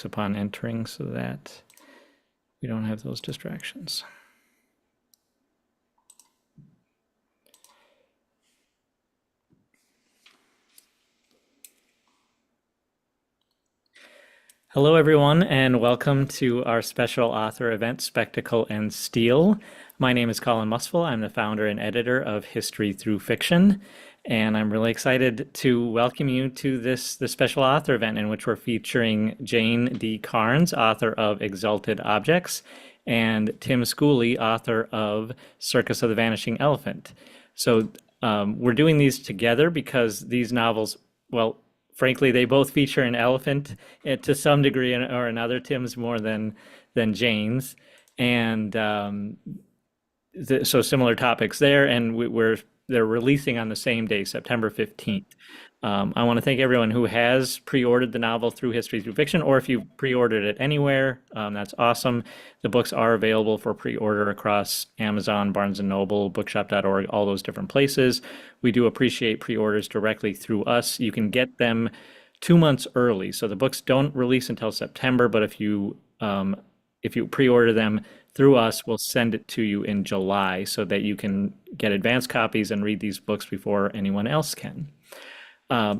upon entering so that we don't have those distractions. Hello, everyone, and welcome to our special author event, Spectacle and Steel. My name is Colin Mustful. I'm the founder and editor of History Through Fiction, and I'm really excited to welcome you to this special author event in which we're featuring Jane D. Cairns, author of Exalted Objects, and Tim Schooley, author of Circus of the Vanishing Elephant. So we're doing these together because these novels, well, frankly, they both feature an elephant to some degree or another. Tim's more than Jane's, and so similar topics there. And they're releasing on the same day, September 15th. I want to thank everyone who has pre-ordered the novel through History Through Fiction, or if you pre-ordered it anywhere, that's awesome. The books are available for pre-order across Amazon, Barnes & Noble, bookshop.org, all those different places. We do appreciate pre-orders directly through us. You can get them 2 months early, so the books don't release until September, but if you pre-order them through us, we'll send it to you in July so that you can get advance copies and read these books before anyone else can.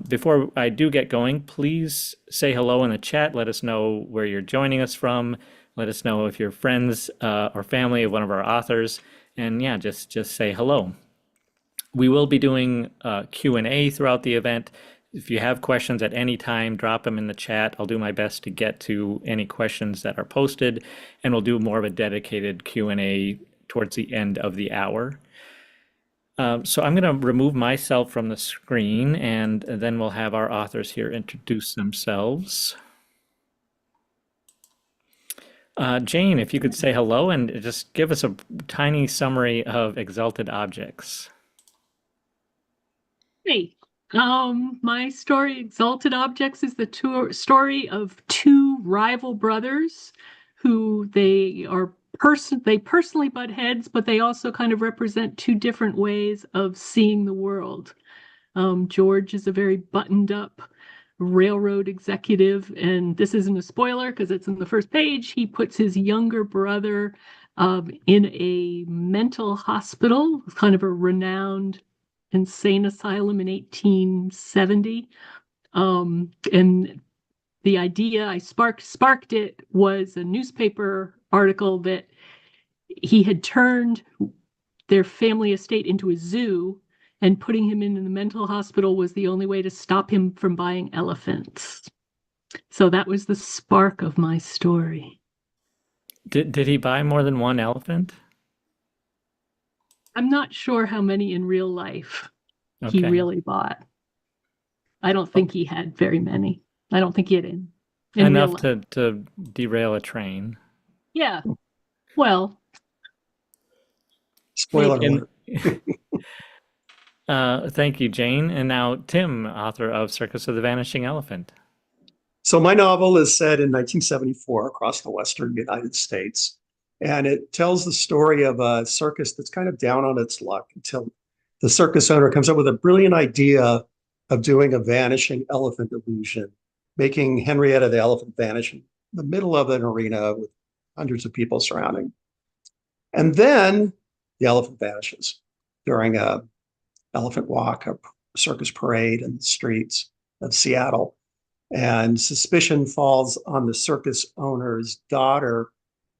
Before I do get going, please say hello in the chat. Let us know where you're joining us from. Let us know if you're friends or family of one of our authors. And yeah, just say hello. We will be doing Q&A throughout the event. If you have questions at any time, drop them in the chat. I'll do my best to get to any questions that are posted, and we'll do more of a dedicated Q&A towards the end of the hour. So I'm going to remove myself from the screen, and then we'll have our authors here introduce themselves. Jane, if you could say hello and just give us a tiny summary of Exalted Objects. Hey, my story, Exalted Objects, is the story of two rival brothers who they personally butt heads, but they also kind of represent two different ways of seeing the world. George is a very buttoned up railroad executive, and this isn't a spoiler because it's in the first page. He puts his younger brother in a mental hospital, kind of a renowned insane asylum in 1870. And the idea I sparked it was a newspaper article that he had turned their family estate into a zoo, and putting him in the mental hospital was the only way to stop him from buying elephants. So that was the spark of my story. Did he buy more than one elephant? I'm not sure how many in real life he really bought. I don't think he had very many. I don't think he had in enough to derail a train. Yeah. Well, spoiler alert. Thank you, Jane. And now Tim, author of Circus of the Vanishing Elephant. So my novel is set in 1974 across the Western United States. And it tells the story of a circus that's kind of down on its luck until the circus owner comes up with a brilliant idea of doing a vanishing elephant illusion, making Henrietta the elephant vanish in the middle of an arena with hundreds of people surrounding. And then the elephant vanishes during a elephant walk, a circus parade in the streets of Seattle. And suspicion falls on the circus owner's daughter,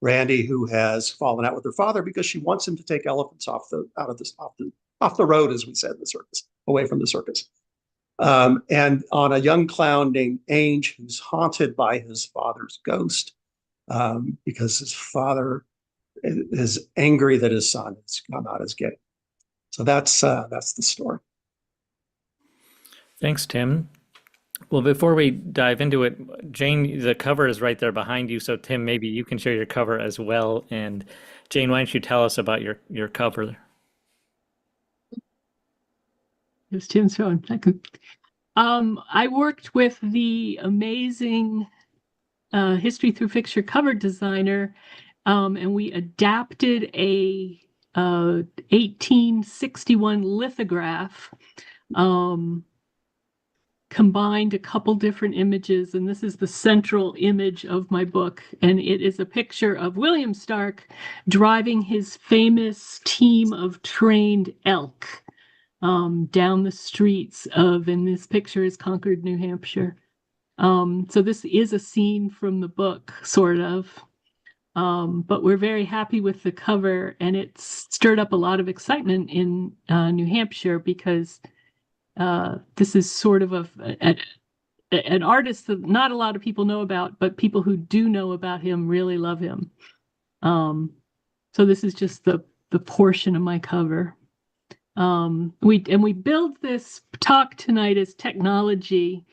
Randy, who has fallen out with her father because she wants him to take elephants off the road, as we said, in the circus, away from the circus. And on a young clown named Ainge, who's haunted by his father's ghost because his father is angry that his son has come out as gay. So that's the story. Thanks, Tim. Well, before we dive into it, Jane, the cover is right there behind you. So Tim, maybe you can share your cover as well. And Jane, why don't you tell us about your cover? It's Tim's phone. I worked with the amazing History Through Fiction cover designer, and we adapted a 1861 lithograph, kind combined a couple different images, and this is the central image of my book. And it is a picture of William Stark driving his famous team of trained elk down the streets of, and this picture is Concord, New Hampshire. So this is a scene from the book, sort of. But we're very happy with the cover, and it's stirred up a lot of excitement in New Hampshire because this is sort of an artist that not a lot of people know about, but people who do know about him really love him. So this is just the portion of my cover. We build this talk tonight as technology,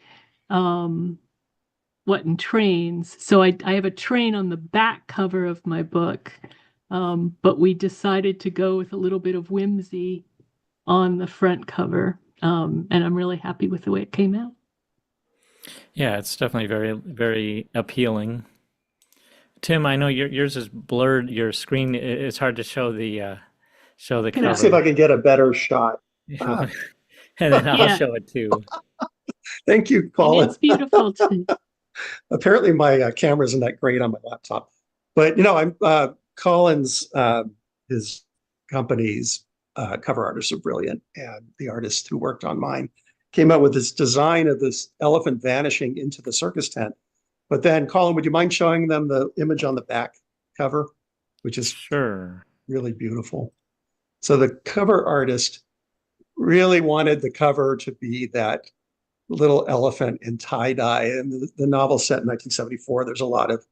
in trains. So I have a train on the back cover of my book, but we decided to go with a little bit of whimsy on the front cover, and I'm really happy with the way it came out. Yeah, it's definitely very, very appealing. Tim, I know yours is blurred. Your screen, it's hard to show the Let's see if I cover. can get a better shot. And then I'll Yeah, show it too. Thank you, and Colin. it's beautiful too. Apparently, my camera isn't that great on my laptop, but I'm Colin's his company's cover artists are brilliant, and the artist who worked on mine came up with this design of this elephant vanishing into the circus tent. But then, Colin, would you mind showing them the image on the back cover, which is Sure. really beautiful? So the cover artist really wanted the cover to be that little elephant in tie-dye. And the novel set in 1974, there's a lot of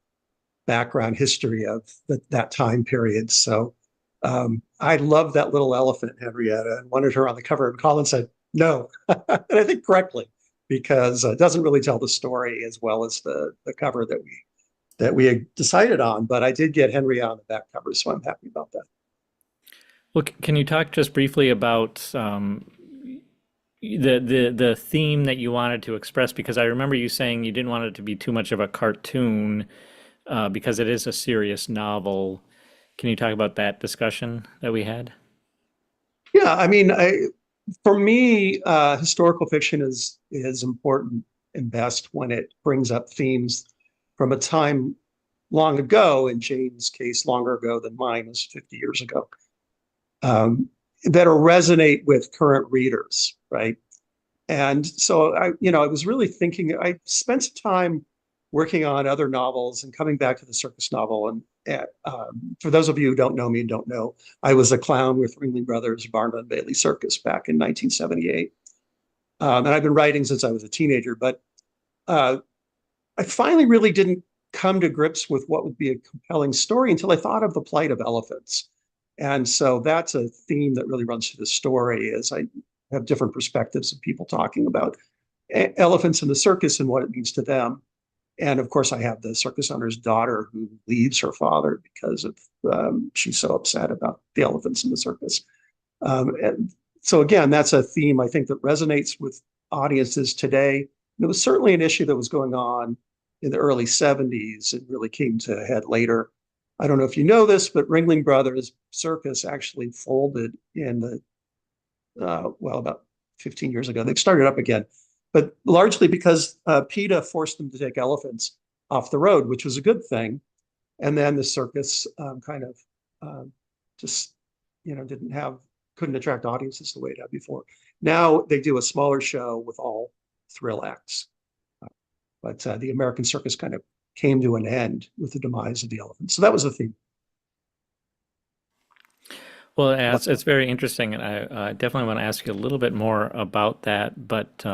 background history of that time period. So I love that little elephant, Henrietta, and wanted her on the cover. And Colin said, no, and I think correctly, because it doesn't really tell the story as well as the cover that we had decided on. But I did get Henrietta on the back cover, so I'm happy about that. Well, can you talk just briefly about the theme that you wanted to express? Because I remember you saying you didn't want it to be too much of a cartoon, because it is a serious novel. Can you talk about that discussion that we had? Yeah, I mean, for me, historical fiction is important and best when it brings up themes from a time long ago. In Jane's case, longer ago than mine, was 50 years ago, that resonate with current readers, right? And so I was really thinking. I spent some time working on other novels and coming back to the circus novel. And for those of you who don't know me and don't know, I was a clown with Ringling Brothers, Barnum and Bailey Circus back in 1978. And I've been writing since I was a teenager, but I finally really didn't come to grips with what would be a compelling story until I thought of the plight of elephants. And so that's a theme that really runs through the story, as I have different perspectives of people talking about elephants in the circus and what it means to them. And of course, I have the circus owner's daughter who leaves her father because of she's so upset about the elephants in the circus. And so again, that's a theme I think that resonates with audiences today. And it was certainly an issue that was going on in the early 70s. It really came to a head later. I don't know if you know this, but Ringling Brothers Circus actually folded in the about 15 years ago. They've started up again, but largely because PETA forced them to take elephants off the road, which was a good thing. And then the circus just couldn't attract audiences the way it had before. Now they do a smaller show with all thrill acts, but the American circus kind of came to an end with the demise of the elephant. So that was the theme. Well, it's very interesting, and I definitely want to ask you a little bit more about that. But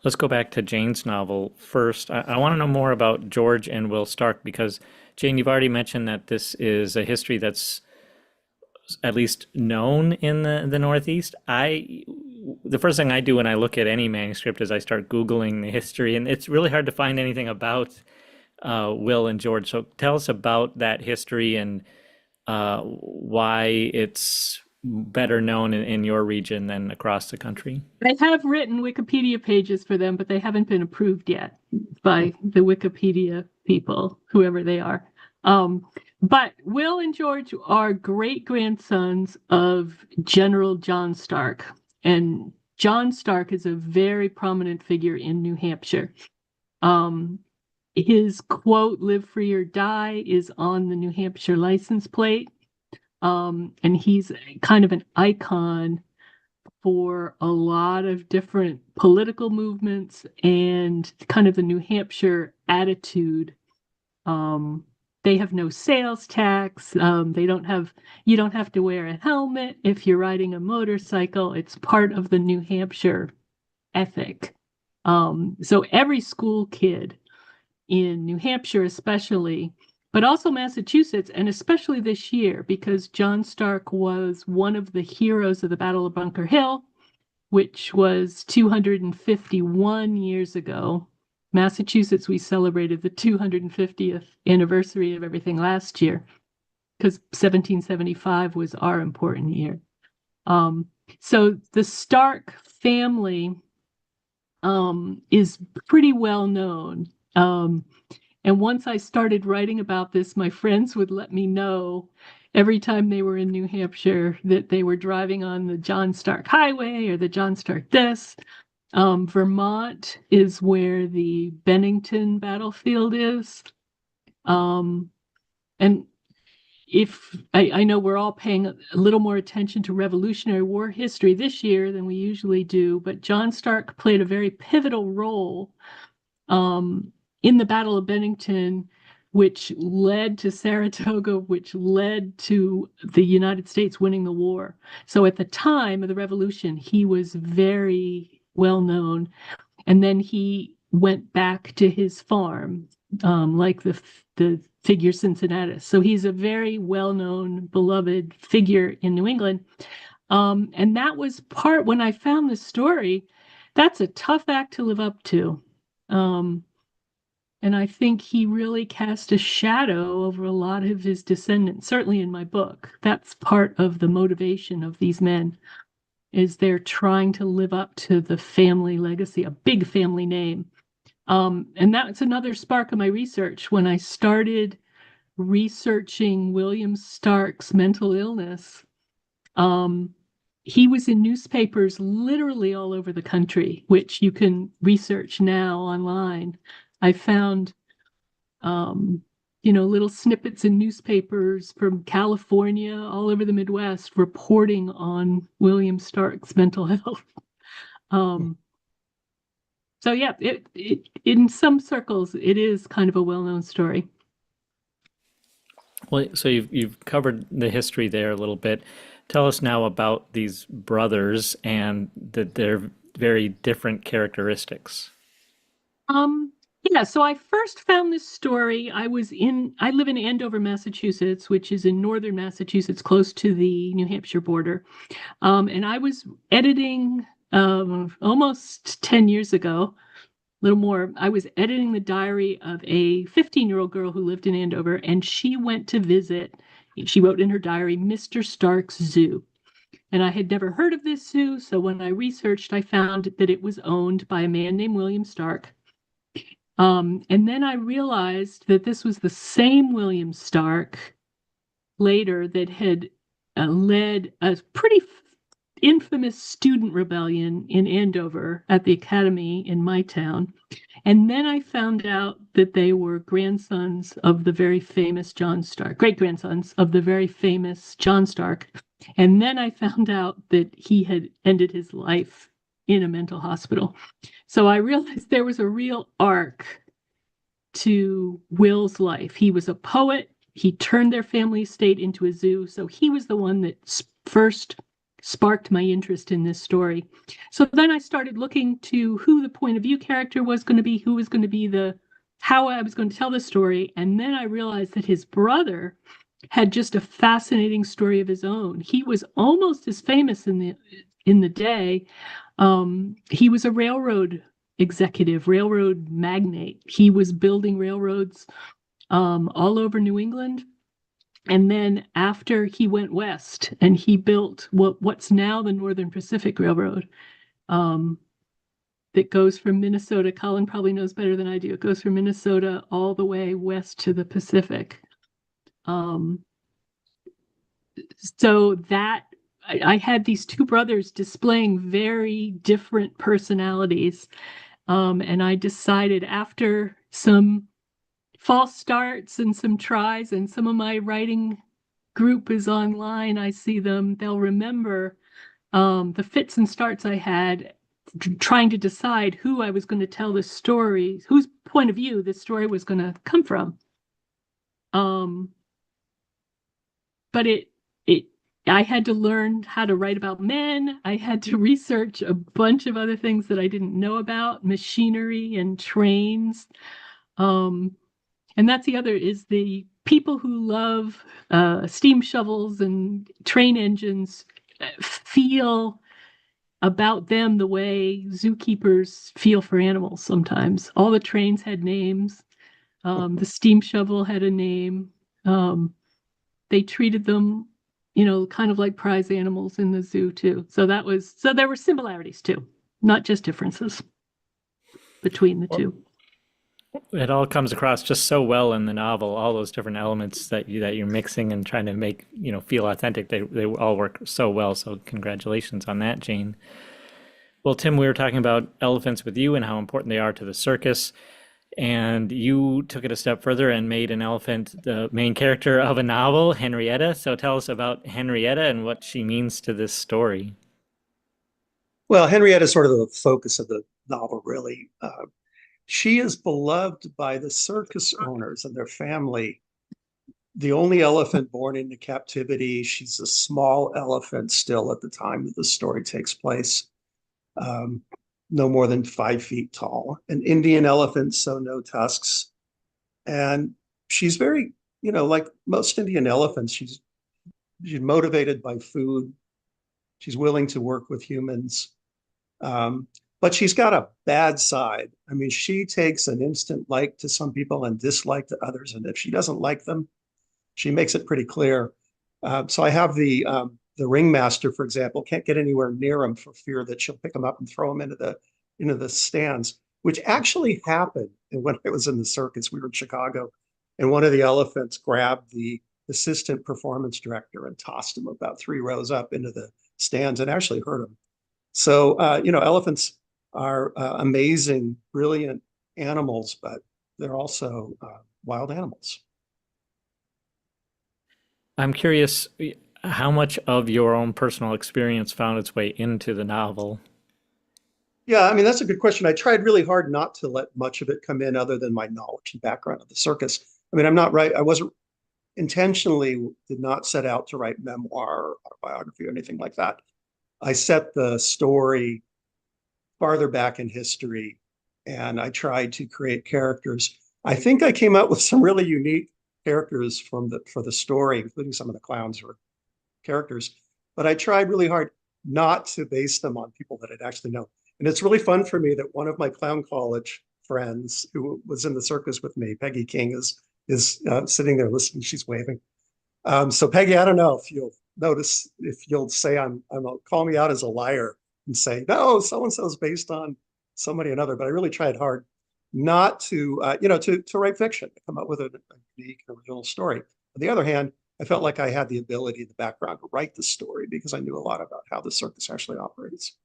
let's go back to Jane's novel first. I want to know more about George and Will Stark, because Jane, you've already mentioned that this is a history that's at least known in the Northeast. The first thing I do when I look at any manuscript is I start Googling the history, and it's really hard to find anything about Will and George. So tell us about that history and why it's better known in your region than across the country. I have written Wikipedia pages for them, but they haven't been approved yet by the Wikipedia people, whoever they are. But Will and George are great grandsons of General John Stark. And John Stark is a very prominent figure in New Hampshire. His quote, "Live free or die," is on the New Hampshire license plate. And he's kind of an icon for a lot of different political movements and kind of the New Hampshire attitude. They have no sales tax. You don't have to wear a helmet if you're riding a motorcycle. It's part of the New Hampshire ethic. So every school kid in New Hampshire especially, but also Massachusetts, and especially this year, because John Stark was one of the heroes of the Battle of Bunker Hill, which was 251 years ago. Massachusetts, we celebrated the 250th anniversary of everything last year, because 1775 was our important year. So the Stark family is pretty well known. And once I started writing about this, my friends would let me know every time they were in New Hampshire that they were driving on the John Stark Highway or the John Stark this. Vermont is where the Bennington battlefield is. And if I know we're all paying a little more attention to Revolutionary War history this year than we usually do, but John Stark played a very pivotal role in the Battle of Bennington, which led to Saratoga, which led to the United States winning the war. So at the time of the Revolution, he was very well known. And then he went back to his farm, like the figure Cincinnatus. So he's a very well-known, beloved figure in New England. And that was part, when I found this story, that's a tough act to live up to. And I think he really cast a shadow over a lot of his descendants, certainly in my book. That's part of the motivation of these men, is they're trying to live up to the family legacy, a big family name. And that's another spark of my research. When I started researching William Stark's mental illness, he was in newspapers literally all over the country, which you can research now online. I found, little snippets in newspapers from California, all over the Midwest, reporting on William Stark's mental health. So yeah, it in some circles, it is kind of a well-known story. Well, so you've covered the history there a little bit. Tell us now about these brothers and their very different characteristics. Yeah, so I first found this story. I live in Andover, Massachusetts, which is in northern Massachusetts, close to the New Hampshire border. And I was editing almost 10 years ago, a little more. I was editing the diary of a 15-year-old girl who lived in Andover, and she went to visit, she wrote in her diary, Mr. Stark's Zoo. And I had never heard of this zoo, so when I researched, I found that it was owned by a man named William Stark. And then I realized that this was the same William Stark later that had led a pretty infamous student rebellion in Andover at the academy in my town. And then I found out that they were grandsons of the very famous John Stark, great-grandsons of the very famous John Stark. And then I found out that he had ended his life in a mental hospital. So I realized there was a real arc to Will's life. He was a poet. He turned their family estate into a zoo. So he was the one that first sparked my interest in this story. So then I started looking to who the point of view character was going to be, who was going to be how I was going to tell the story. And then I realized that his brother had just a fascinating story of his own. He was almost as famous in the day. He was a railroad executive, railroad magnate. He was building railroads all over New England. And then after he went west and he built what's now the Northern Pacific Railroad, that goes from Minnesota. Colin probably knows better than I do. It goes from Minnesota all the way west to the Pacific. So that I had these two brothers displaying very different personalities. And I decided after some false starts and some tries, and some of my writing group is online, I see them, they'll remember the fits and starts I had trying to decide who I was going to tell this story, whose point of view this story was going to come from. But I had to learn how to write about men. I had to research a bunch of other things that I didn't know about, machinery and trains. And that's the other, is the people who love steam shovels and train engines feel about them the way zookeepers feel for animals sometimes. All the trains had names. The steam shovel had a name. They treated them, kind of like prize animals in the zoo too. So there were similarities too, not just differences between the two. It all comes across just so well in the novel, all those different elements that you're mixing and trying to make, feel authentic. They all work so well. So congratulations on that, Jane. Well, Tim, we were talking about elephants with you and how important they are to the circus. And you took it a step further and made an elephant the main character of a novel, Henrietta. So tell us about Henrietta and what she means to this story. Well, Henrietta is sort of the focus of the novel, really. She is beloved by the circus owners and their family. The only elephant born into captivity. She's a small elephant still at the time that the story takes place. No more than 5 feet tall. An Indian elephant, so no tusks. And she's very, like most Indian elephants, she's motivated by food. She's willing to work with humans. But she's got a bad side. I mean, she takes an instant like to some people and dislike to others. And if she doesn't like them, she makes it pretty clear. So I have the ringmaster, for example, can't get anywhere near him for fear that she'll pick him up and throw him into the stands, which actually happened. And when I was in the circus, we were in Chicago, and one of the elephants grabbed the assistant performance director and tossed him about 3 rows up into the stands and actually hurt him. So, elephants are amazing, brilliant animals, but they're also wild animals. I'm curious how much of your own personal experience found its way into the novel. Yeah, I mean, that's a good question. I tried really hard not to let much of it come in other than my knowledge and background of the circus. I mean, I wasn't intentionally did not set out to write memoir or autobiography or anything like that. I set the story farther back in history, and I tried to create characters. I think I came up with some really unique characters for the story, including some of the clowns were characters. But I tried really hard not to base them on people that I'd actually know. And it's really fun for me that one of my clown college friends who was in the circus with me, Peggy King, is sitting there listening. She's waving. So Peggy, I don't know if you'll notice, if you'll say call me out as a liar and say, no, so-and-so is based on somebody another. But I really tried hard not to, to write fiction, to come up with a unique and original story. On the other hand, I felt like I had the ability, the background to write the story because I knew a lot about how the circus actually operates.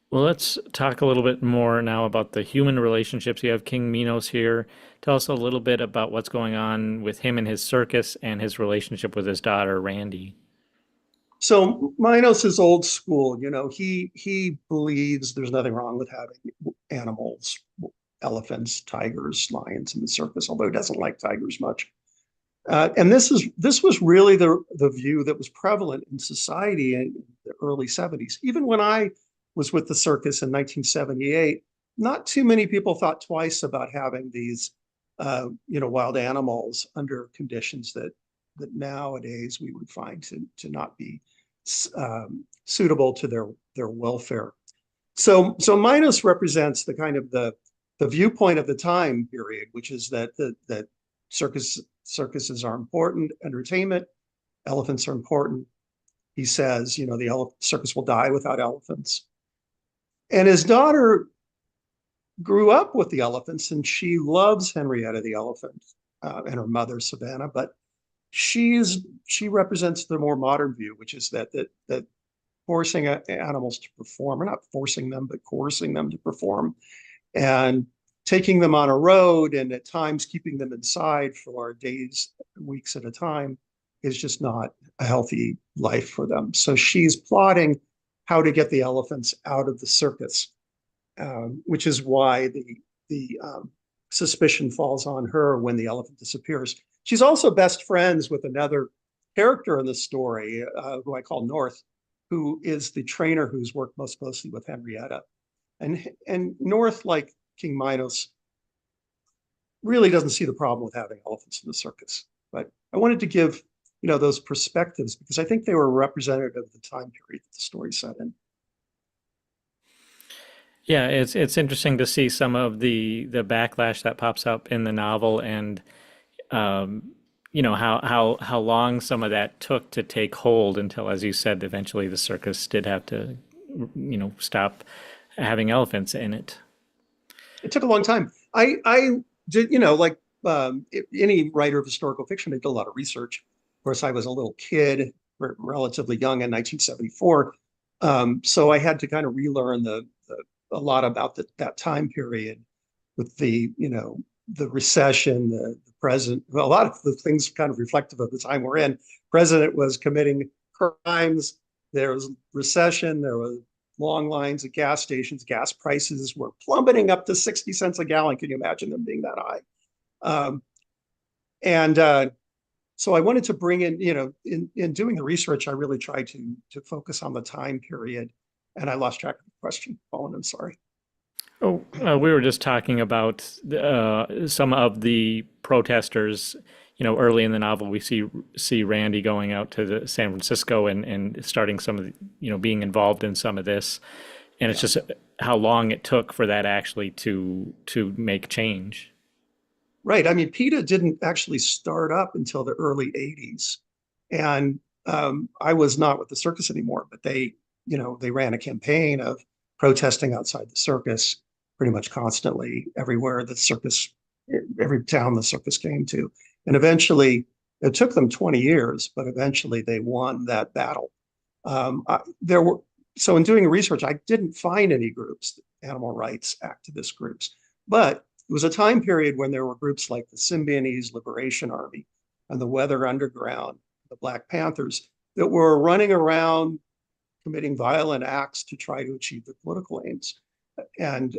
Well, let's talk a little bit more now about the human relationships. You have King Minos here. Tell us a little bit about what's going on with him and his circus and his relationship with his daughter, Randy. So Minos is old school. He believes there's nothing wrong with having animals, elephants, tigers, lions in the circus, although he doesn't like tigers much. And this was really the view that was prevalent in society in the early 70s. Even when I was with the circus in 1978, not too many people thought twice about having these, wild animals under conditions that nowadays we would find to not be suitable to their welfare. So Minos represents the kind of the viewpoint of the time period, which is that circuses are important, entertainment, elephants are important. He says, the circus will die without elephants. And his daughter grew up with the elephants, and she loves Henrietta the elephant and her mother, Savannah, but she represents the more modern view, which is that forcing animals to perform, or not forcing them, but coercing them to perform, and taking them on a road and at times keeping them inside for days, weeks at a time is just not a healthy life for them. So she's plotting how to get the elephants out of the circus, which is why the suspicion falls on her when the elephant disappears. She's also best friends with another character in the story, who I call North, who is the trainer who's worked most closely with Henrietta. And North, like King Minos, really doesn't see the problem with having elephants in the circus. But I wanted to give, those perspectives because I think they were representative of the time period that the story set in. Yeah, it's interesting to see some of the backlash that pops up in the novel, and how long some of that took to take hold until, as you said, eventually the circus did have to stop having elephants in it. It took a long time. I did, like any writer of historical fiction, I did a lot of research. Of course, I was a little kid, relatively young in 1974. So I had to kind of relearn a lot about that time period with the recession, the president, well, a lot of the things kind of reflective of the time we're in. President was committing crimes. There was recession. There were long lines at gas stations. Gas prices were plummeting up to 60 cents a gallon. Can you imagine them being that high? So I wanted to bring in, in doing the research, I really tried to focus on the time period, and I lost track of the question. Colin, I'm sorry. Oh, we were just talking about some of the protesters. Early in the novel, we see Randy going out to San Francisco and starting some of the, being involved in some of this, and it's just how long it took for that actually to make change. Right. I mean, PETA didn't actually start up until the early 80s. And I was not with the circus anymore, but they ran a campaign of protesting outside the circus pretty much constantly everywhere every town the circus came to. And eventually, it took them 20 years, but eventually they won that battle. So in doing research, I didn't find any groups, animal rights activist groups, but it was a time period when there were groups like the Symbionese Liberation Army and the Weather Underground, the Black Panthers, that were running around committing violent acts to try to achieve their political aims. And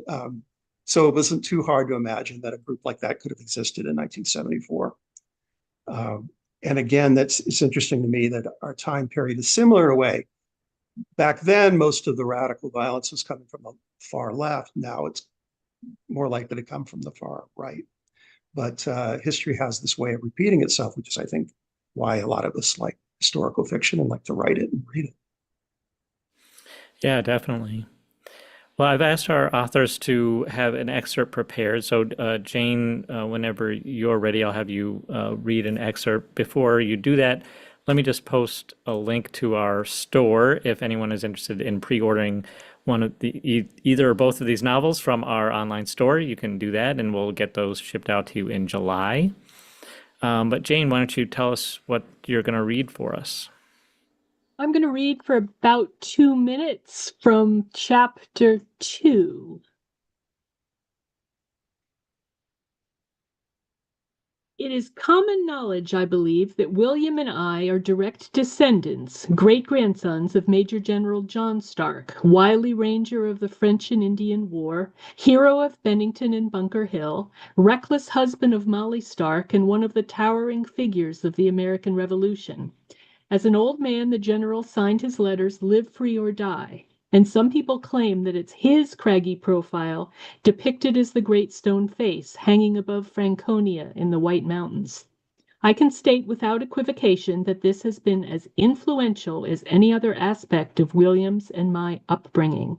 so it wasn't too hard to imagine that a group like that could have existed in 1974. And again, it's interesting to me that our time period is similar in a way. Back then, most of the radical violence was coming from the far left. Now it's more likely to come from the far right. But history has this way of repeating itself, which is, I think, why a lot of us like historical fiction and like to write it and read it. Yeah, definitely. Well, I've asked our authors to have an excerpt prepared. So, Jane, whenever you're ready, I'll have you read an excerpt. Before you do that, let me just post a link to our store if anyone is interested in pre-ordering one of either or both of these novels from our online store. You can do that, and we'll get those shipped out to you in July. But Jane, why don't you tell us what you're going to read for us? I'm going to read for about 2 minutes from chapter 2. It is common knowledge, I believe, that William and I are direct descendants, great-grandsons of Major General John Stark, wily ranger of the French and Indian War, hero of Bennington and Bunker Hill, reckless husband of Molly Stark, and one of the towering figures of the American Revolution. As an old man, the general signed his letters, "Live free or die," and some people claim that it's his craggy profile depicted as the Great Stone Face hanging above Franconia in the White Mountains. I can state without equivocation that this has been as influential as any other aspect of William's and my upbringing.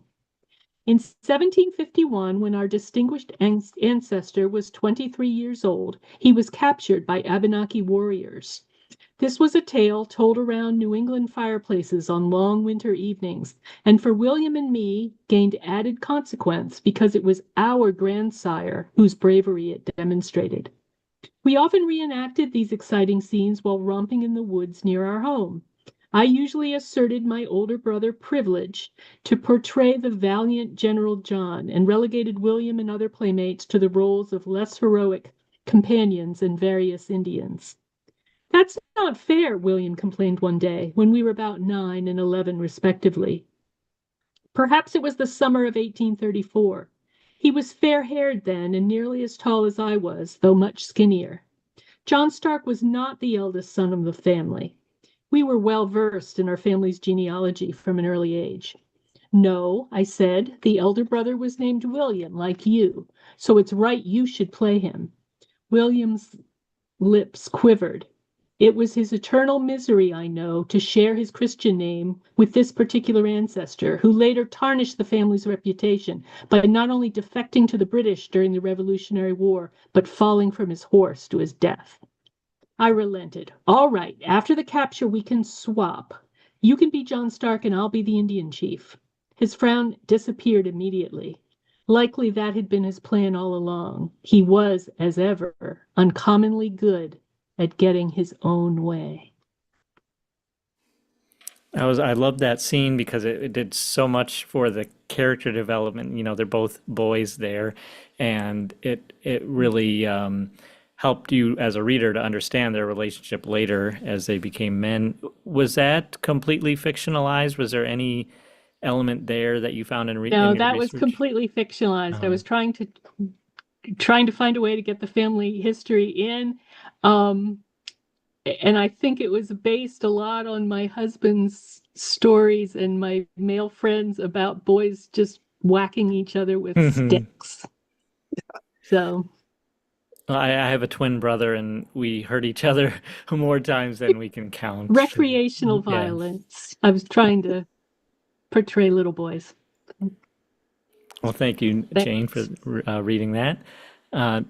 In 1751, when our distinguished ancestor was 23 years old, he was captured by Abenaki warriors. This was a tale told around New England fireplaces on long winter evenings, and for William and me gained added consequence because it was our grandsire whose bravery it demonstrated. We often reenacted these exciting scenes while romping in the woods near our home. I usually asserted my older brother privilege to portray the valiant General John and relegated William and other playmates to the roles of less heroic companions and various Indians. That's not fair, William complained one day when we were about 9 and 11, respectively. Perhaps it was the summer of 1834. He was fair-haired then and nearly as tall as I was, though much skinnier. John Stark was not the eldest son of the family. We were well versed in our family's genealogy from an early age. No, I said, the elder brother was named William, like you, so it's right you should play him. William's lips quivered. It was his eternal misery, I know, to share his Christian name with this particular ancestor, who later tarnished the family's reputation by not only defecting to the British during the Revolutionary War, but falling from his horse to his death. I relented. All right, after the capture, we can swap. You can be John Stark and I'll be the Indian chief. His frown disappeared immediately. Likely that had been his plan all along. He was, as ever, uncommonly good at getting his own way. I loved that scene because it did so much for the character development. You know, they're both boys there, and it really helped you as a reader to understand their relationship later as they became men. Was that completely fictionalized? Was there any element there that you found in No, your that was research? completely fictionalized. I Oh. was trying to find a way to get the family history in. And I think it was based a lot on my husband's stories and my male friends about boys just whacking each other with Mhm. sticks. So, I have a twin brother, and we hurt each other more times than we can count. recreational Yeah. violence. I was trying to portray little boys. Well, thank you, Jane, for Thanks. reading that.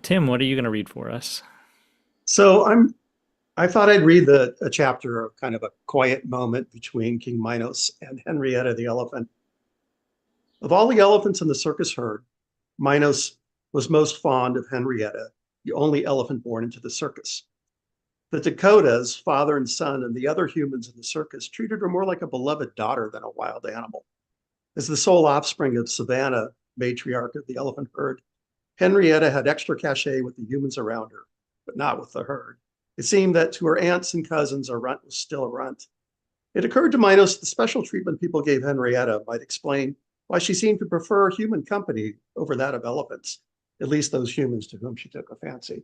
Tim, what are you going to read for us? So I thought I'd read a chapter of kind of a quiet moment between King Minos and Henrietta the elephant. Of all the elephants in the circus herd, Minos was most fond of Henrietta, the only elephant born into the circus. The Dakotas, father and son, and the other humans in the circus treated her more like a beloved daughter than a wild animal. As the sole offspring of Savannah, matriarch of the elephant herd, Henrietta had extra cachet with the humans around her, but not with the herd. It seemed that to her aunts and cousins, a runt was still a runt. It occurred to Minos the special treatment people gave Henrietta might explain why she seemed to prefer human company over that of elephants, at least those humans to whom she took a fancy.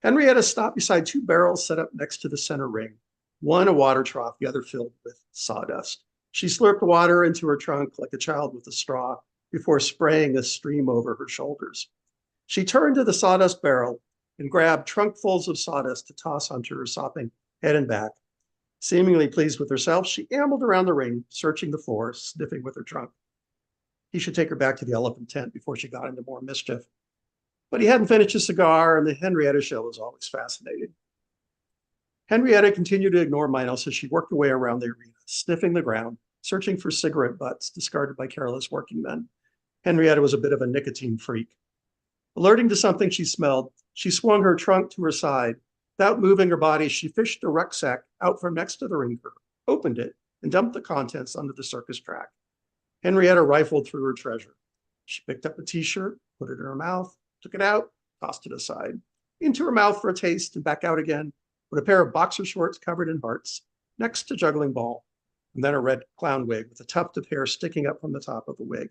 Henrietta stopped beside two barrels set up next to the center ring, one a water trough, the other filled with sawdust. She slurped water into her trunk like a child with a straw before spraying a stream over her shoulders. She turned to the sawdust barrel and grabbed trunkfuls of sawdust to toss onto her sopping head and back. Seemingly pleased with herself, she ambled around the ring, searching the floor, sniffing with her trunk. He should take her back to the elephant tent before she got into more mischief. But he hadn't finished his cigar, and the Henrietta show was always fascinating. Henrietta continued to ignore Minos as she worked her way around the arena, sniffing the ground, searching for cigarette butts discarded by careless working men. Henrietta was a bit of a nicotine freak. Alerting to something she smelled, she swung her trunk to her side. Without moving her body, she fished a rucksack out from next to the ring curb, opened it, and dumped the contents onto the circus track. Henrietta rifled through her treasure. She picked up a t-shirt, put it in her mouth, took it out, tossed it aside, into her mouth for a taste and back out again with a pair of boxer shorts covered in hearts, next a juggling ball, and then a red clown wig with a tuft of hair sticking up from the top of the wig.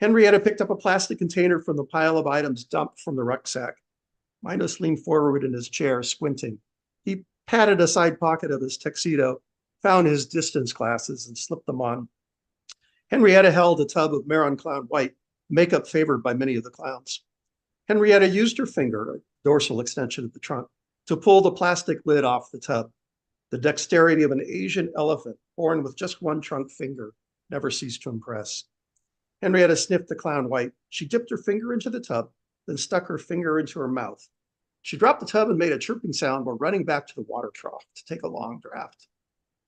Henrietta picked up a plastic container from the pile of items dumped from the rucksack. Minos leaned forward in his chair, squinting. He patted a side pocket of his tuxedo, found his distance glasses, and slipped them on. Henrietta held a tub of Maron Clown White, makeup favored by many of the clowns. Henrietta used her finger, a dorsal extension of the trunk, to pull the plastic lid off the tub. The dexterity of an Asian elephant, born with just one trunk finger, never ceased to impress. Henrietta sniffed the Clown White. She dipped her finger into the tub, then stuck her finger into her mouth. She dropped the tub and made a chirping sound while running back to the water trough to take a long draft.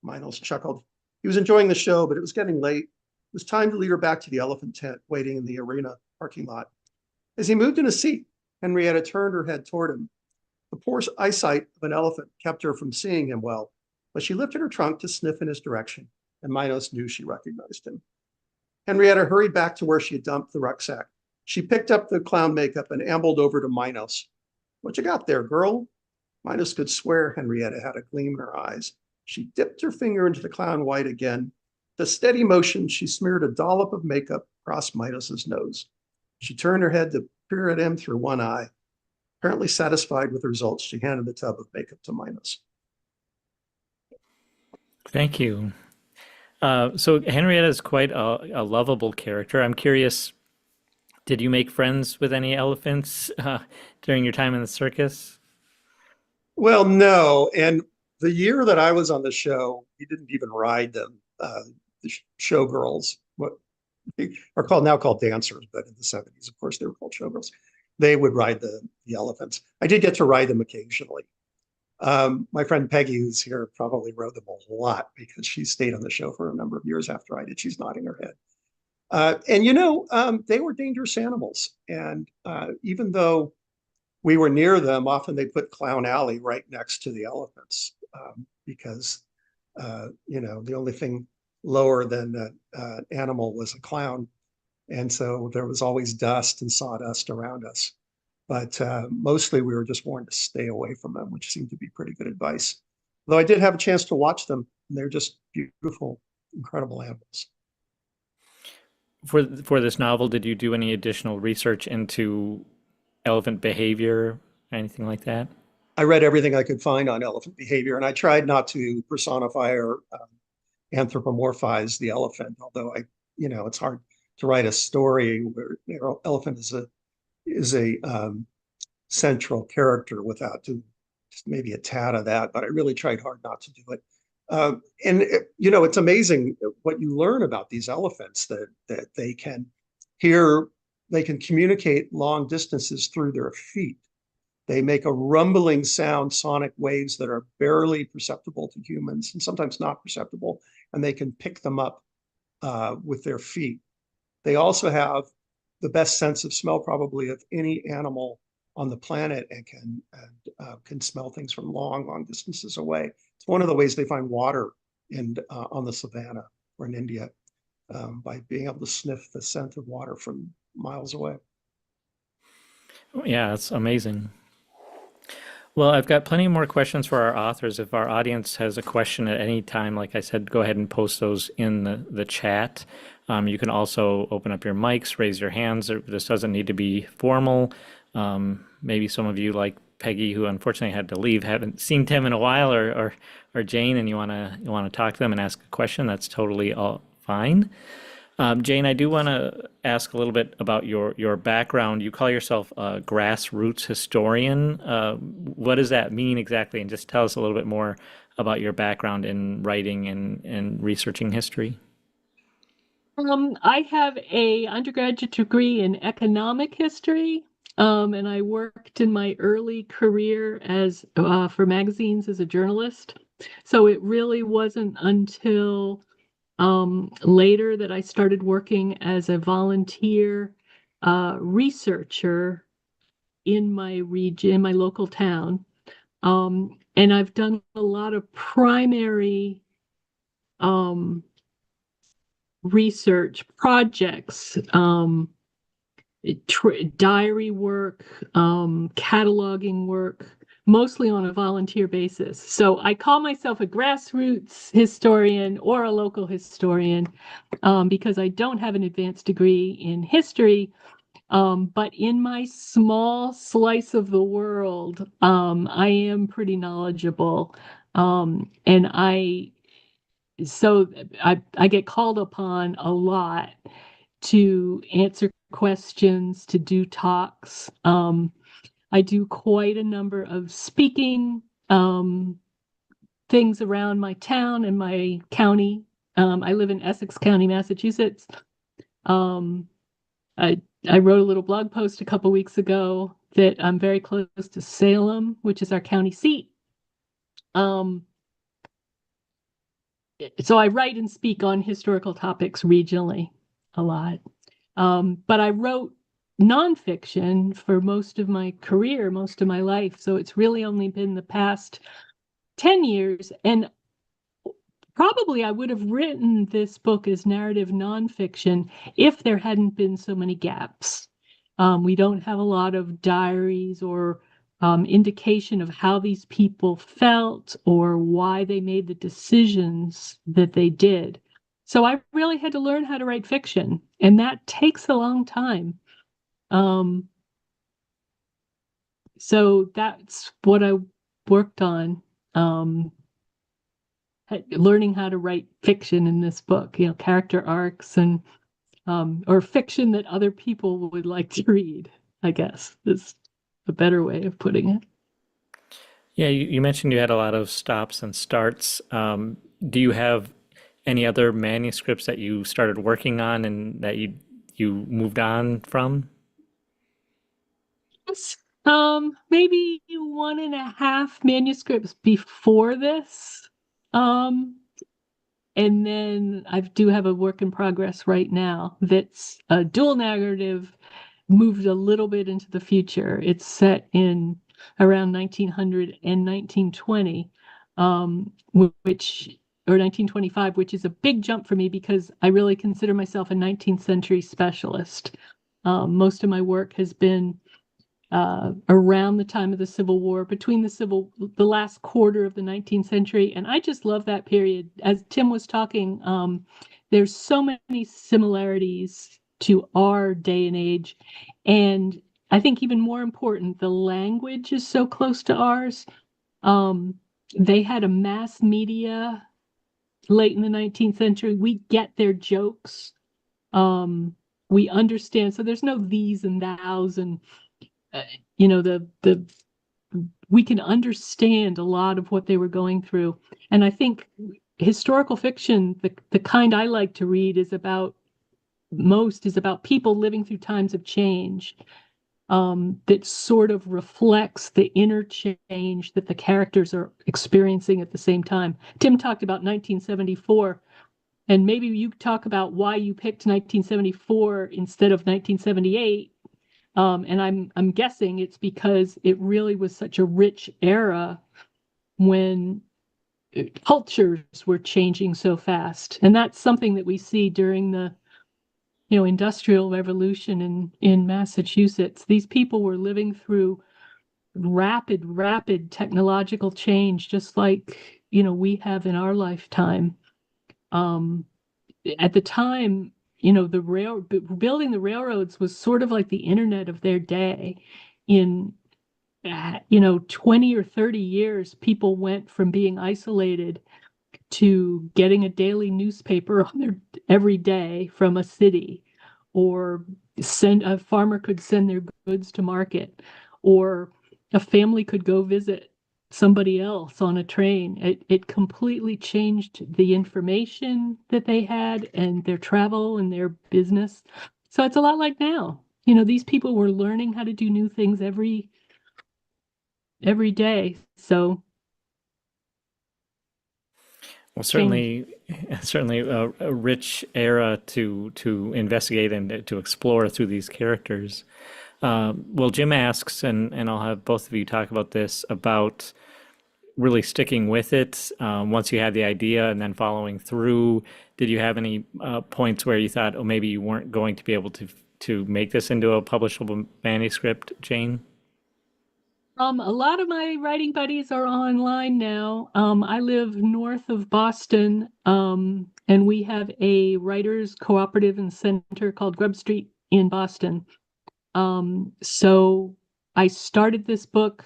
Minos chuckled. He was enjoying the show, but it was getting late. It was time to lead her back to the elephant tent waiting in the arena parking lot. As he moved in his seat, Henrietta turned her head toward him. The poor eyesight of an elephant kept her from seeing him well, but she lifted her trunk to sniff in his direction, and Minos knew she recognized him. Henrietta hurried back to where she had dumped the rucksack. She picked up the clown makeup and ambled over to Minos. "What you got there, girl?" Minos could swear Henrietta had a gleam in her eyes. She dipped her finger into the clown white again. With a steady motion, she smeared a dollop of makeup across Minos's nose. She turned her head to peer at him through one eye. Apparently satisfied with the results, she handed the tub of makeup to Minos. Thank you. So Henrietta is quite a lovable character. I'm curious, did you make friends with any elephants during your time in the circus? Well, no. And the year that I was on the show, we didn't even ride them. The showgirls, what are now called dancers, but in the 70s, of course, they were called showgirls. They would ride the elephants. I did get to ride them occasionally. My friend Peggy, who's here, probably rode them a lot because she stayed on the show for a number of years after I did. She's nodding her head. They were dangerous animals. And even though we were near them, often they put Clown Alley right next to the elephants because, the only thing lower than an animal was a clown. And so there was always dust and sawdust around us. But mostly we were just warned to stay away from them, which seemed to be pretty good advice. Though I did have a chance to watch them, and they're just beautiful, incredible animals. For this novel, did you do any additional research into elephant behavior, anything like that? I read everything I could find on elephant behavior, and I tried not to personify or anthropomorphize the elephant, although it's hard to write a story where elephant is a central character without doing just maybe a tad of that, but I really tried hard not to do it. It's amazing what you learn about these elephants that they can communicate long distances through their feet. They make a rumbling sound, sonic waves that are barely perceptible to humans and sometimes not perceptible, and they can pick them up with their feet. They also have the best sense of smell probably of any animal on the planet and can smell things from long, long distances away. It's one of the ways they find water on the savannah or in India by being able to sniff the scent of water from miles away. Yeah, that's amazing. Well, I've got plenty more questions for our authors. If our audience has a question at any time, like I said, go ahead and post those in the chat. You can also open up your mics, raise your hands. This doesn't need to be formal. Maybe some of you, like Peggy, who unfortunately had to leave, haven't seen Tim in a while, or Jane, and you wanna talk to them and ask a question. That's totally all fine. Jane, I do want to ask a little bit about your background. You call yourself a grassroots historian. What does that mean exactly? And just tell us a little bit more about your background in writing and researching history. I have a undergraduate degree in economic history, and I worked in my early career as for magazines as a journalist. So it really wasn't until later that I started working as a volunteer researcher in my region, in my local town. And I've done a lot of primary research projects, diary work, cataloging work, mostly on a volunteer basis. So I call myself a grassroots historian or a local historian because I don't have an advanced degree in history. But in my small slice of the world, I am pretty knowledgeable. So I get called upon a lot to answer questions, to do talks. I do quite a number of speaking things around my town and my county. I live in Essex County, Massachusetts. I wrote a little blog post a couple weeks ago that I'm very close to Salem, which is our county seat. So I write and speak on historical topics regionally a lot. But I wrote nonfiction for most of my career, most of my life. So it's really only been the past 10 years. And probably I would have written this book as narrative nonfiction if there hadn't been so many gaps. We don't have a lot of diaries or indication of how these people felt or why they made the decisions that they did. So I really had to learn how to write fiction, and that takes a long time. So that's what I worked on, learning how to write fiction in this book, character arcs and or fiction that other people would like to read, I guess is a better way of putting it. Yeah, you mentioned you had a lot of stops and starts. Do you have any other manuscripts that you started working on and that you moved on from? Yes. Maybe 1.5 manuscripts before this. And then I do have a work in progress right now that's a dual narrative moved a little bit into the future. It's set in around 1900 and 1920, which or 1925, which is a big jump for me because I really consider myself a 19th century specialist. Most of my work has been around the time of the Civil War, between the last quarter of the 19th century. And I just love that period. As Tim was talking, there's so many similarities to our day and age. And I think even more important, the language is so close to ours. They had a mass media late in the 19th century. We get their jokes. We understand. So there's no these and thous and the we can understand a lot of what they were going through. And I think historical fiction, the kind I like to read, is about people living through times of change, that sort of reflects the inner change that the characters are experiencing at the same time. Tim talked about 1974, and maybe you talk about why you picked 1974 instead of 1978. And I'm guessing it's because it really was such a rich era when cultures were changing so fast. And that's something that we see during the Industrial Revolution in Massachusetts. These people were living through rapid technological change, just like we have in our lifetime. At the time, building the railroads was sort of like the internet of their day. In 20 or 30 years, people went from being isolated to getting a daily newspaper on their every day from a city, or a farmer could send their goods to market, or a family could go visit somebody else on a train. It completely changed the information that they had and their travel and their business. So it's a lot like now. These people were learning how to do new things every day. So Well, change. certainly a rich era to investigate and to explore through these characters. Well, Jim asks, and I'll have both of you talk about this, about really sticking with it once you had the idea and then following through. Did you have any points where you thought, oh, maybe you weren't going to be able to make this into a publishable manuscript, Jane? A lot of my writing buddies are online now. I live north of Boston, and we have a writers cooperative and center called Grub Street in Boston. So I started this book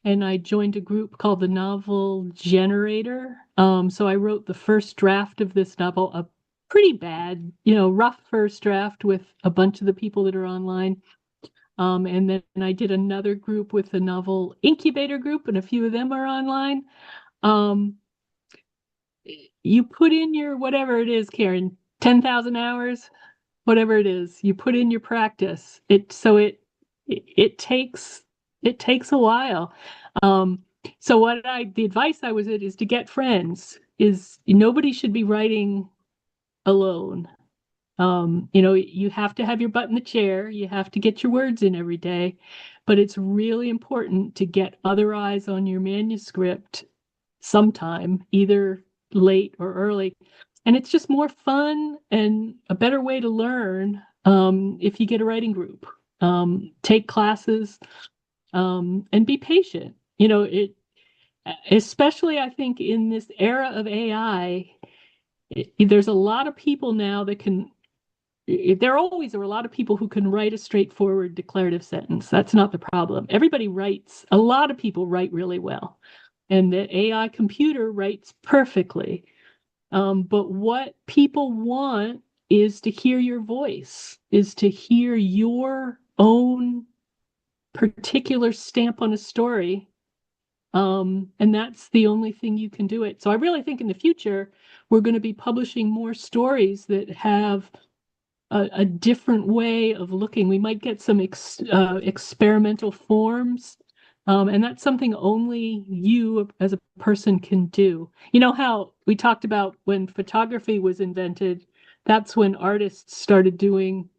and I joined a group called the Novel Generator. So I wrote the first draft of this novel, a pretty bad, rough first draft with a bunch of the people that are online. And then I did another group with the Novel Incubator group, and a few of them are online. You put in your whatever it is, Karen, 10,000 hours, whatever it is, you put in your practice. It takes a while. So the advice I was at is to get friends. Is nobody should be writing alone. You have to have your butt in the chair. You have to get your words in every day, but it's really important to get other eyes on your manuscript sometime, either late or early. And it's just more fun and a better way to learn if you get a writing group. Take classes and be patient. Especially I think in this era of AI, there's a lot of people now that can. There always are a lot of people who can write a straightforward declarative sentence. That's not the problem. Everybody writes. A lot of people write really well, and the AI computer writes perfectly. But what people want is to hear your voice, is to hear your own particular stamp on a story. And that's the only thing you can do it. So I really think in the future, we're going to be publishing more stories that have a different way of looking. We might get some experimental forms. And that's something only you as a person can do. You know how we talked about when photography was invented, that's when artists started doing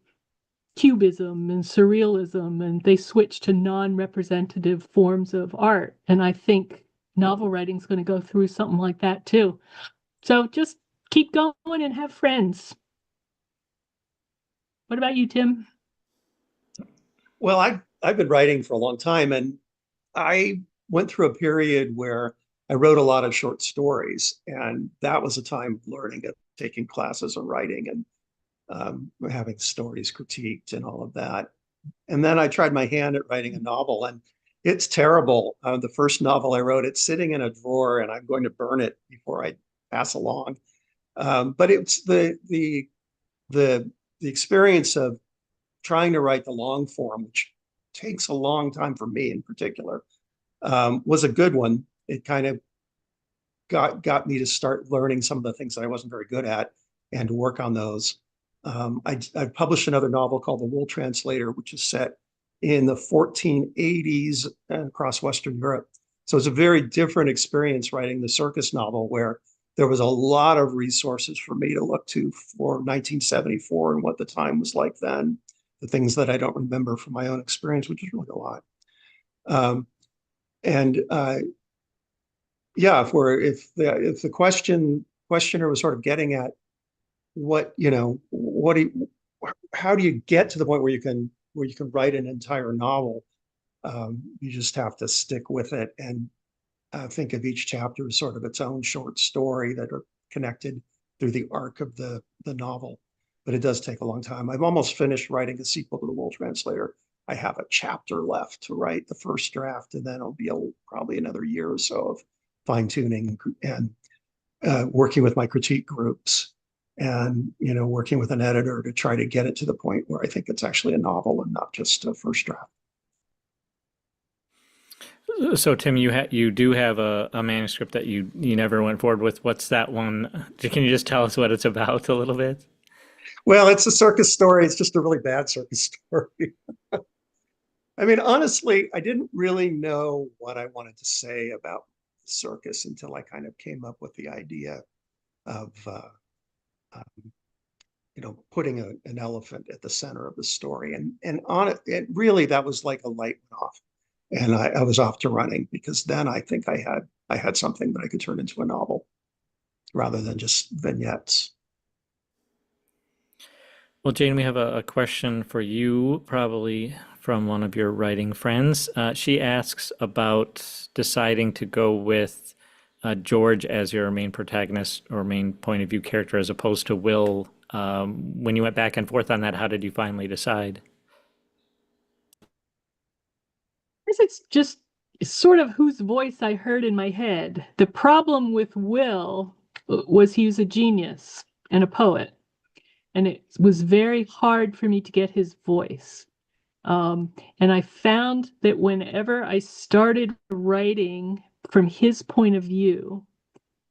cubism and surrealism, and they switched to non-representative forms of art. And I think novel writing is going to go through something like that too. So just keep going and have friends. What about you, Tim? Well, I've been writing for a long time, and I went through a period where I wrote a lot of short stories, and that was a time of learning, of taking classes of writing and having stories critiqued and all of that. And then I tried my hand at writing a novel, and it's terrible. The first novel I wrote, it's sitting in a drawer, and I'm going to burn it before I pass along. But it's the experience of trying to write the long form, which takes a long time for me in particular, was a good one. It kind of got me to start learning some of the things that I wasn't very good at and to work on those. I published another novel called The Wool Translator, which is set in the 1480s across Western Europe. So it's a very different experience writing the Circus novel, where there was a lot of resources for me to look to for 1974 and what the time was like then, the things that I don't remember from my own experience, which is really a lot. Yeah, if the questioner was sort of getting at how do you get to the point where you can write an entire novel? You just have to stick with it and think of each chapter as sort of its own short story that are connected through the arc of the novel. But it does take a long time. I've almost finished writing a sequel to The Wool Translator. I have a chapter left to write the first draft, and then it'll be probably another year or so of fine tuning and working with my critique groups, and working with an editor to try to get it to the point where I think it's actually a novel and not just a first draft. So Tim, you do have a manuscript that you never went forward with. What's that one? Can you just tell us what it's about a little bit? Well, it's a circus story. It's just a really bad circus story. I mean, honestly, I didn't really know what I wanted to say about the circus until I kind of came up with the idea of putting an elephant at the center of the story. And on it really, that was like a light went off, and I was off to running, because then I think I had something that I could turn into a novel rather than just vignettes. Well, Jane, we have a question for you, probably from one of your writing friends. She asks about deciding to go with George as your main protagonist or main point of view character as opposed to Will. When you went back and forth on that, how did you finally decide? It's just sort of whose voice I heard in my head. The problem with Will was he was a genius and a poet, and it was very hard for me to get his voice. And I found that whenever I started writing from his point of view,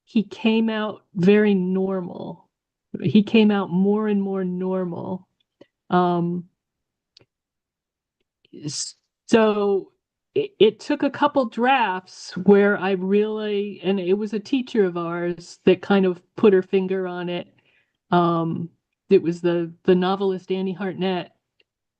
he came out very normal. He came out more and more normal. So it took a couple drafts where I really, and it was a teacher of ours that kind of put her finger on it. it was the novelist Annie Hartnett,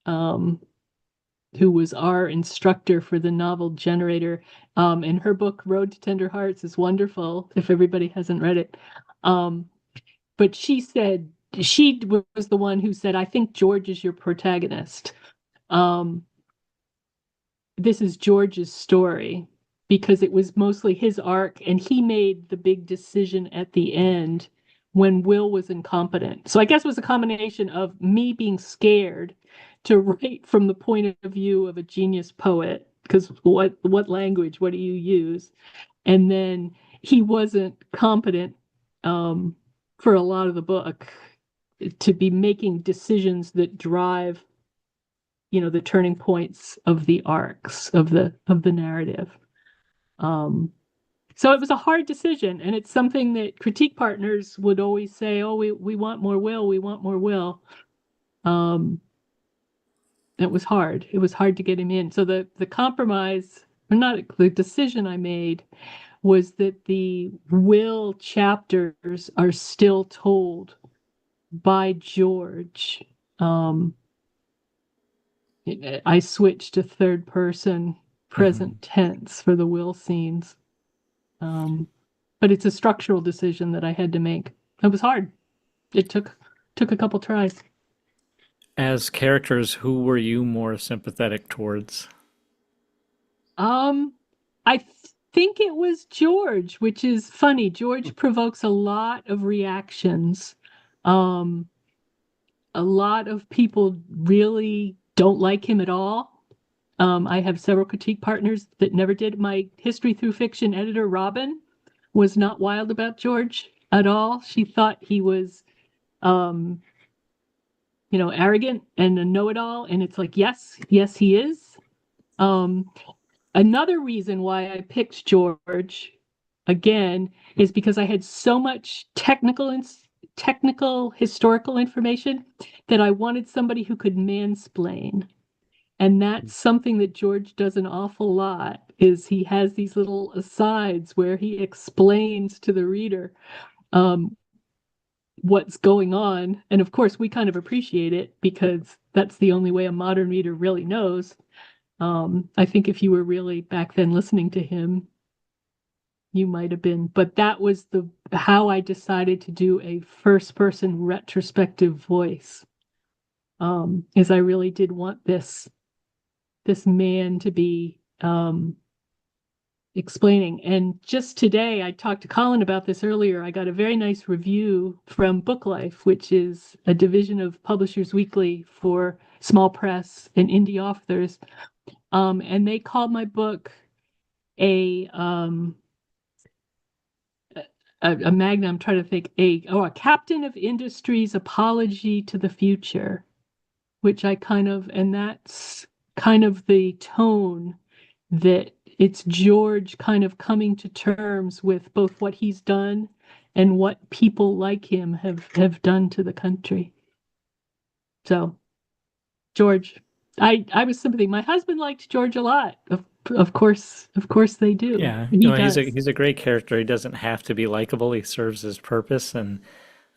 who was our instructor for the novel generator. And her book, Road to Tender Hearts, is wonderful if everybody hasn't read it. But she said, she was the one who said, I think George is your protagonist. This is George's story because it was mostly his arc, and he made the big decision at the end when Will was incompetent. So I guess it was a combination of me being scared to write from the point of view of a genius poet, because what language, what do you use? And then he wasn't competent for a lot of the book to be making decisions that drive, you know, the turning points of the arcs of the narrative. So it was a hard decision, and it's something that critique partners would always say, oh, we want more Will, we want more Will. It was hard. It was hard to get him in. So the compromise, or not the decision I made, was that the Will chapters are still told by George. I switched to third person present tense for the Will scenes. But it's a structural decision that I had to make. It was hard. It took a couple tries. As characters, who were you more sympathetic towards? I think it was George, which is funny. George provokes a lot of reactions. A lot of people really don't like him at all. I have several critique partners that never did. My History Through Fiction editor, Robin, was not wild about George at all. She thought he was, arrogant and a know-it-all. And it's like, yes, he is. Another reason why I picked George, again, is because I had so much technical historical information that I wanted somebody who could mansplain. And that's something that George does an awful lot, is he has these little asides where he explains to the reader what's going on. And of course, we kind of appreciate it because that's the only way a modern reader really knows. I think if you were really back then listening to him, you might have been. But that was how I decided to do a first-person retrospective voice, is I really did want this man to be explaining. And just today, I talked to Colin about this earlier. I got a very nice review from Book Life, which is a division of Publishers Weekly for small press and indie authors. And they called my book a magnum. I'm trying to think, a Captain of Industry's apology to the future, which and that's kind of the tone that it's George kind of coming to terms with both what he's done and what people like him have done to the country. So, George, I was sympathetic. My husband liked George a lot. Of course they do. Yeah, he's a great character. He doesn't have to be likable. He serves his purpose, and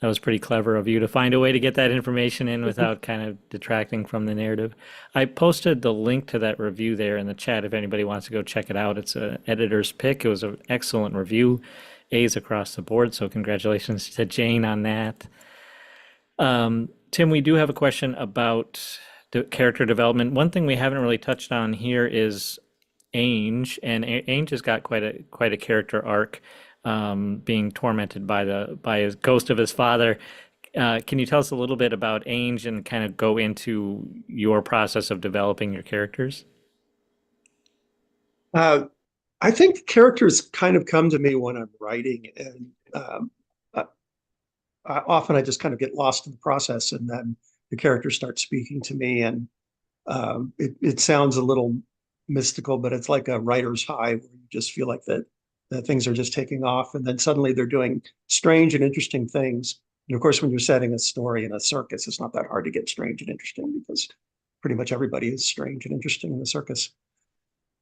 that was pretty clever of you to find a way to get that information in without kind of detracting from the narrative. I posted the link to that review there in the chat if anybody wants to go check it out. It's an editor's pick. It was an excellent review, A's across the board. So congratulations to Jane on that. Tim, we do have a question about the character development. One thing we haven't really touched on here is Ainge, and Ainge has got quite a character arc, being tormented by his ghost of his father. Can you tell us a little bit about Ainge and kind of go into your process of developing your characters? I think characters kind of come to me when I'm writing, and often I just kind of get lost in the process, and then the characters start speaking to me, and it sounds a little mystical, but it's like a writer's high where you just feel like that things are just taking off, and then suddenly they're doing strange and interesting things. And of course, when you're setting a story in a circus, it's not that hard to get strange and interesting because pretty much everybody is strange and interesting in the circus.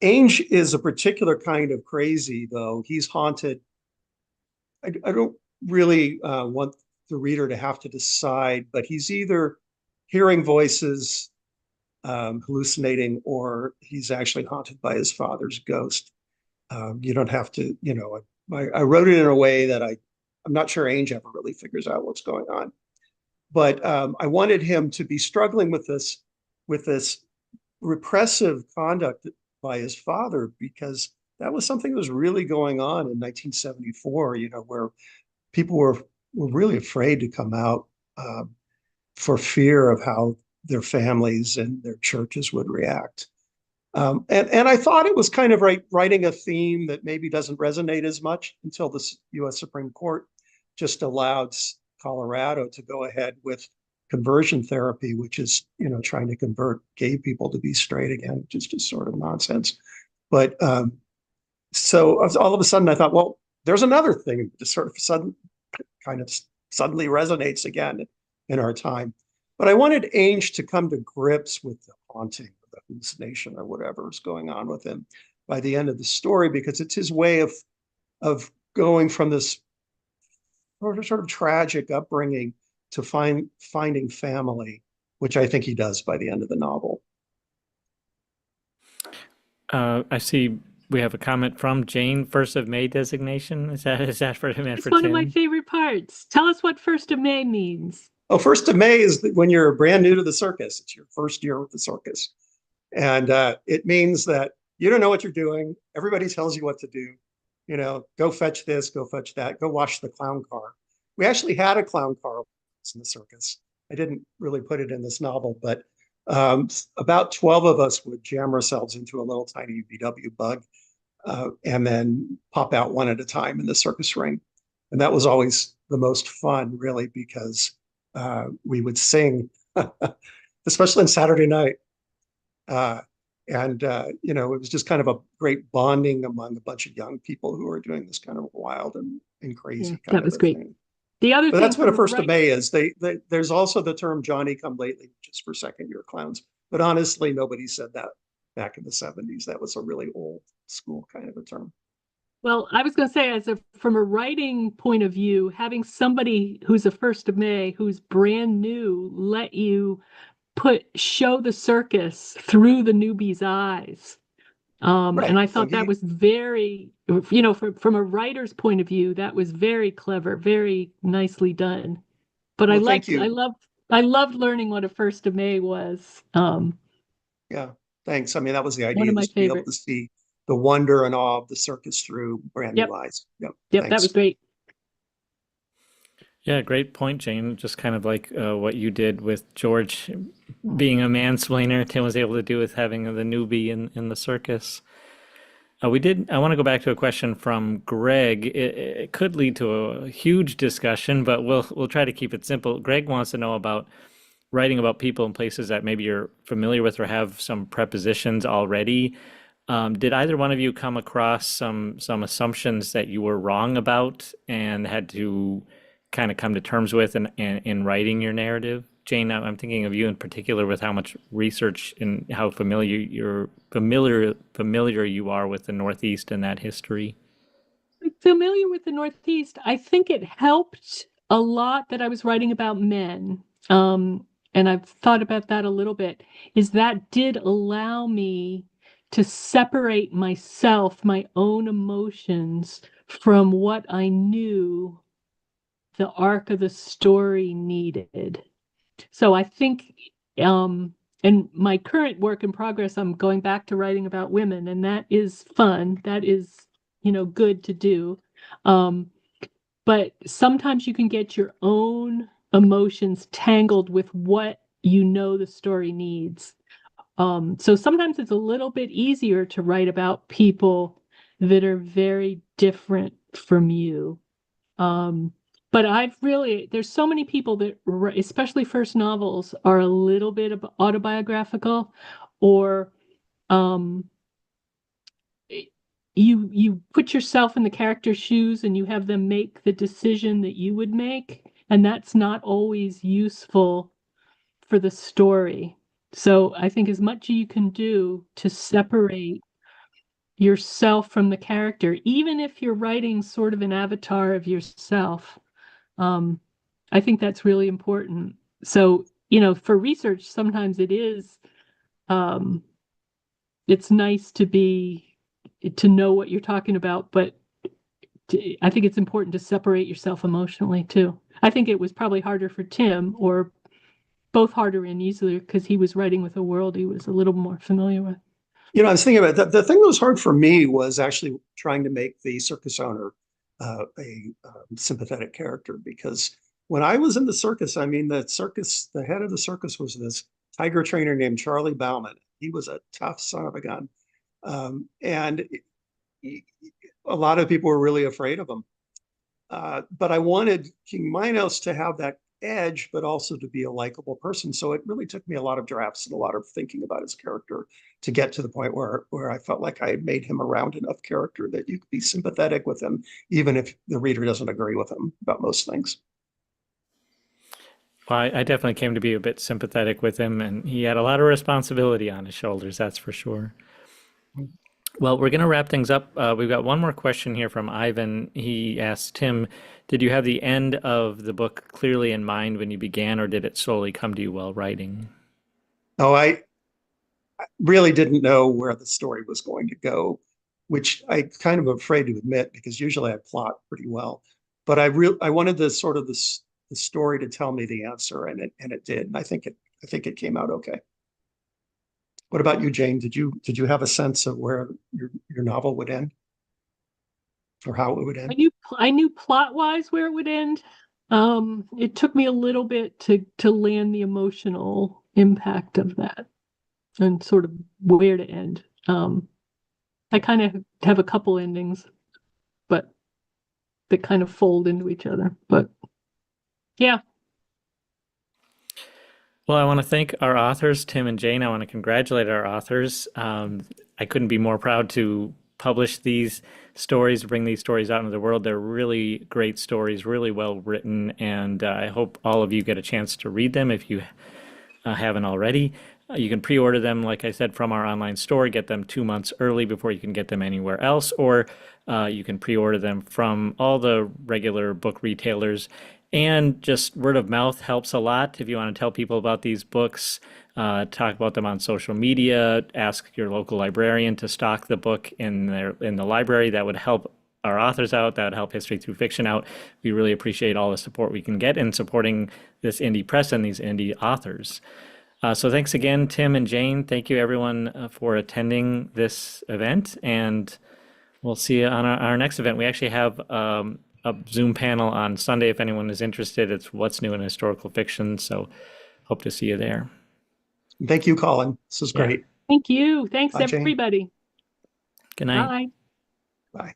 Ainge is a particular kind of crazy, though. He's haunted. I don't really want the reader to have to decide, but he's either hearing voices, hallucinating, or he's actually haunted by his father's ghost. You don't have to, I wrote it in a way that I'm not sure Ainge ever really figures out what's going on. But I wanted him to be struggling with this repressive conduct by his father, because that was something that was really going on in 1974, where people were really afraid to come out for fear of how their families and their churches would react. And I thought it was kind of writing a theme that maybe doesn't resonate as much until the U.S. Supreme Court just allowed Colorado to go ahead with conversion therapy, which is, trying to convert gay people to be straight again, which is just sort of nonsense. But so all of a sudden I thought, well, there's another thing that sort of suddenly resonates again in our time. But I wanted Ainge to come to grips with the haunting, or the hallucination, or whatever is going on with him by the end of the story, because it's his way of going from this sort of tragic upbringing to finding family, which I think he does by the end of the novel. I see we have a comment from Jane. 1st of May designation. Is that for him and It's for one of my Tim? favorite parts. Tell us what 1st of May means. Oh, 1st of May is when you're brand new to the circus. It's your first year with the circus. And it means that you don't know what you're doing. Everybody tells you what to do. Go fetch this, go fetch that, go wash the clown car. We actually had a clown car in the circus. I didn't really put it in this novel, but about 12 of us would jam ourselves into a little tiny VW bug and then pop out one at a time in the circus ring. And that was always the most fun, really, because we would sing, especially on Saturday night. It was just kind of a great bonding among a bunch of young people who are doing this kind of wild and crazy kind that was of great. thing. The other But thing that's what a for 1st of May is. There's also the term Johnny come lately, which is for second year clowns. But honestly, nobody said that back in the 70s. That was a really old school kind of a term. Well, I was going to say, from a writing point of view, having somebody who's a 1st of May, who's brand new, let you show the circus through the newbie's eyes. Right. And I thought that was very, from a writer's point of view, that was very clever, very nicely done. But Well, thank you. I loved learning what a 1st of May was. Yeah, thanks. I mean, that was the idea, One of my was to be able favorites. to see the wonder and awe of the circus through brand Yep. new eyes. Yep, Yep, that thanks. was great. Yeah, great point, Jane. Just kind of like what you did with George being a mansplainer, Tim was able to do with having the newbie in the circus. I want to go back to a question from Greg. It could lead to a huge discussion, but we'll try to keep it simple. Greg wants to know about writing about people and places that maybe you're familiar with or have some prepositions already. Did either one of you come across some assumptions that you were wrong about and had to kind of come to terms with in writing your narrative? Jane, I'm thinking of you in particular with how much research and how familiar you are with the Northeast and that history. I'm familiar with the Northeast. I think it helped a lot that I was writing about men. And I've thought about that a little bit, is that did allow me to separate myself, my own emotions, from what I knew the arc of the story needed. So I think, in my current work in progress, I'm going back to writing about women, and that is fun. That is, good to do. But sometimes you can get your own emotions tangled with what the story needs. So sometimes it's a little bit easier to write about people that are very different from you. But there's so many people that, especially first novels, are a little bit autobiographical, or you put yourself in the character's shoes and you have them make the decision that you would make, and that's not always useful for the story. So I think as much as you can do to separate yourself from the character, even if you're writing sort of an avatar of yourself, I think that's really important. So, you know, for research, sometimes it's nice to know what you're talking about, but I think it's important to separate yourself emotionally too. I think it was probably harder for Tim, or both harder and easier, because he was writing with a world he was a little more familiar with. You know, I was thinking about that. The thing that was hard for me was actually trying to make the circus owner a sympathetic character, because when I was in the circus, I mean, the head of the circus was this tiger trainer named Charlie Bauman. He was a tough son of a gun. And a lot of people were really afraid of him. But I wanted King Minos to have that edge, but also to be a likable person. So it really took me a lot of drafts and a lot of thinking about his character to get to the point where I felt like I had made him a round enough character that you could be sympathetic with him, even if the reader doesn't agree with him about most things. Well, I definitely came to be a bit sympathetic with him, and he had a lot of responsibility on his shoulders, that's for sure. Well, we're going to wrap things up. We've got one more question here from Ivan. He asked, Tim, did you have the end of the book clearly in mind when you began, or did it slowly come to you while writing? Oh, I really didn't know where the story was going to go, which I kind of afraid to admit, because usually I plot pretty well. But I wanted the story to tell me the answer, and it did. And I think it came out okay. What about you, Jane? Did you have a sense of where your novel would end, or how it would end? I knew plot-wise where it would end. It took me a little bit to land the emotional impact of that and sort of where to end. I kind of have a couple endings, but that kind of fold into each other. But yeah. Well, I want to thank our authors, Tim and Jane. I want to congratulate our authors. I couldn't be more proud to publish these stories, bring these stories out into the world. They're really great stories, really well written, and I hope all of you get a chance to read them if you haven't already. You can pre-order them, like I said, from our online store, get them 2 months early before you can get them anywhere else, or you can pre-order them from all the regular book retailers. And just word of mouth helps a lot. If you want to tell people about these books, talk about them on social media, ask your local librarian to stock the book in the library. That would help our authors out. That would help History Through Fiction out. We really appreciate all the support we can get in supporting this indie press and these indie authors. So thanks again, Tim and Jane. Thank you, everyone, for attending this event. And we'll see you on our next event. We actually have a Zoom panel on Sunday if anyone is interested. It's What's New in Historical Fiction. So hope to see you there. Thank you, Colin. This was great. Thank you. Thanks, Bye, Jane. everybody. Good night. Bye. Bye.